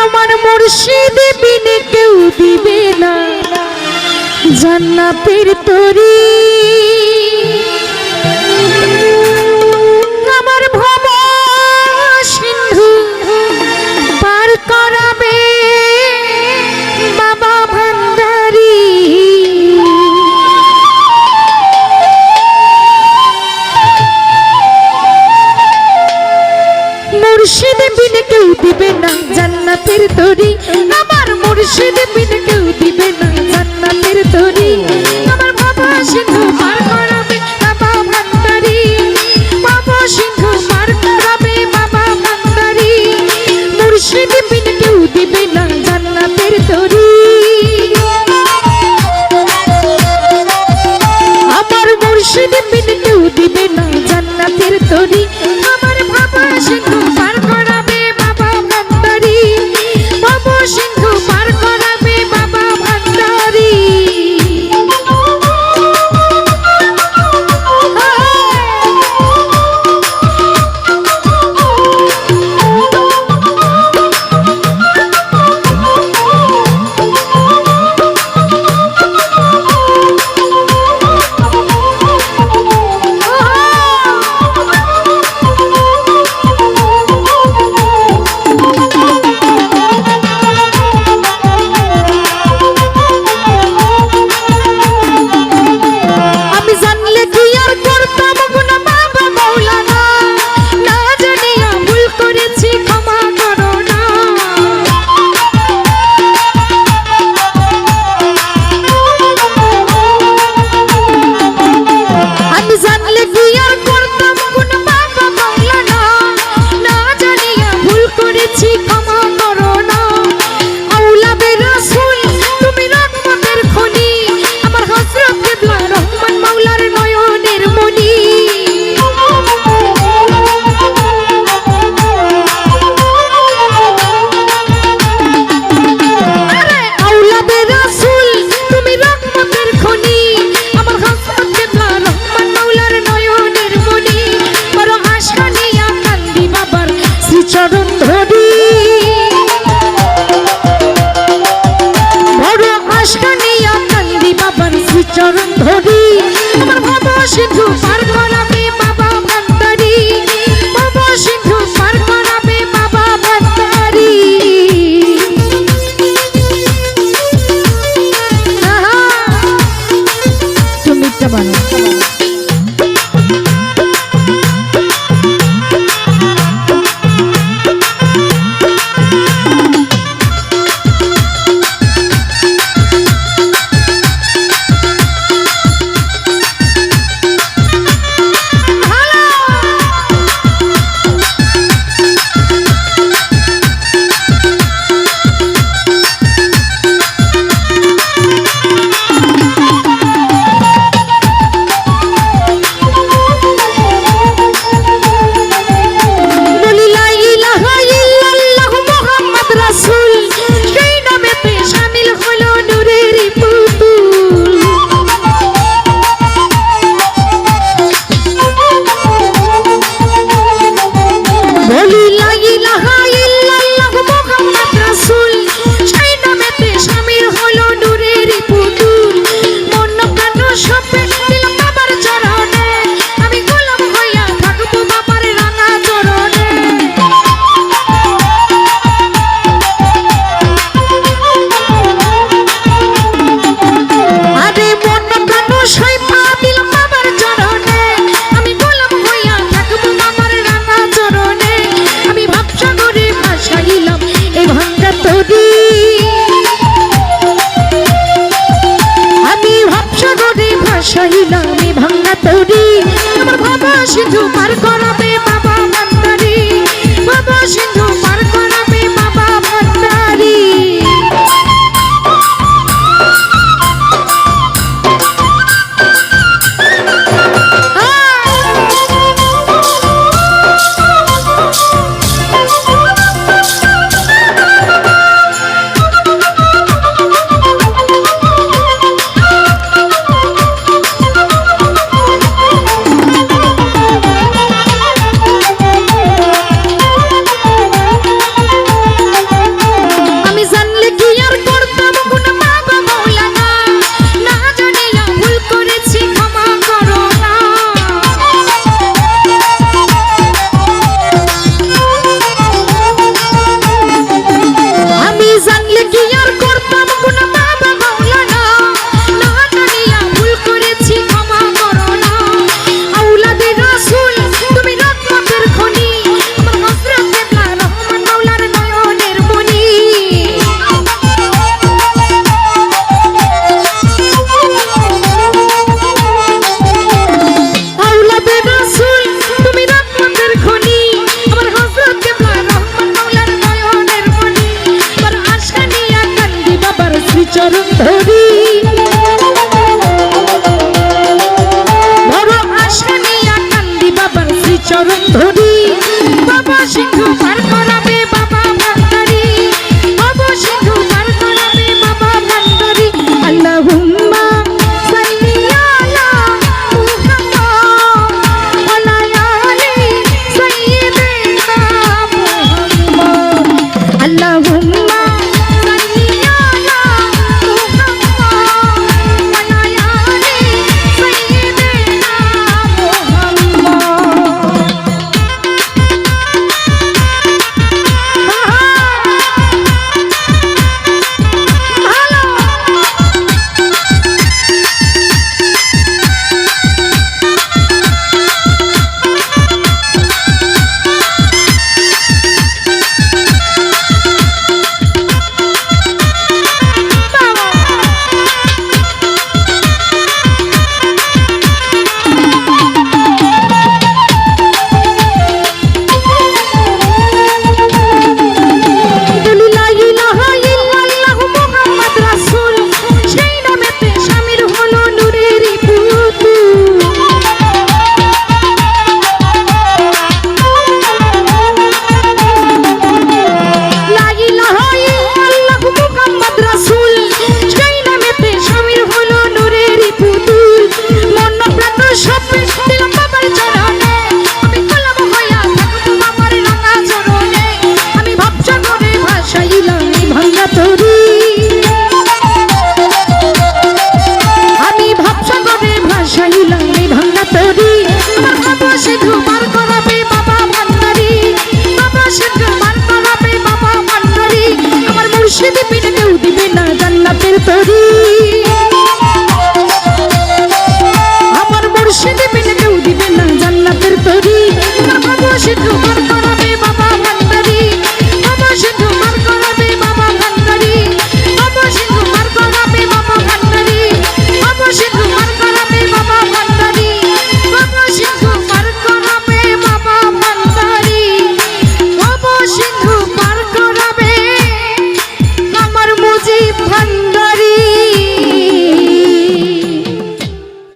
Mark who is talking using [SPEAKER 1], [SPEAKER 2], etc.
[SPEAKER 1] আমার মুর্শিদ বিনে কেউ দিবে না জান্নাতের তরি। আমার ভব সিন্ধু পার করাবে বাবা ভান্ডারি। মুর্শিদ বিনে কেউ দিবে না জান্নাতের তরি। আমার মুর্শিদ বিনে কেউ দিবে না জান্নাতের তরি। আমার বাবা সিন্ধু পার করাবে বাবা ভান্ডারি। বাবা সিন্ধু পার করাবে বাবা ভান্ডারি। মুর্শিদ বিনে কেউ দিবে না জান্নাতের তরি। আমার মুর্শিদ বিনে কেউ দিবে না জান্নাতের তরি। আমার বাবা সিন্ধু পার করাবে বাবা ভান্ডারি। বাবা সিন্ধু পার করাবে বাবা ভান্ডারি। চরণ ধরি বড় আশা নিয়া কান্দি বাবার শ্রী চরণ ধরি। আমার বাবা সিন্ধু পার করাবে বাবা ভান্ডারি। বাবা সিন্ধু পার করাবে বাবা ভান্ডারি। তুমি একটা বানো শাহিলামি ভাঙ্গা তরি। আমার বাবা সিন্ধু পার করাবে বাবা ভান্ডারি। বাবা সিন্ধু পার করাবে বাবা ভান্ডারি। সিন্ধু পার করাবে বাবা ভান্ডারি, ভব সিন্ধু পার করাবে বাবা ভান্ডারি। আল্লাহুম্মা সাল্লি আলা মুহাম্মাদ ওয়া আলা আলি সাইয়্যিদিনা মুহাম্মাদ। আল্লাহুম্মা সাল্লি আলা মুহাম্মাদ ওয়া আলা আলি সাইয়্যিদিনা মুহাম্মাদ। মুর্শিদ বিনে কেউ দিবে না জান্নাতের তরি।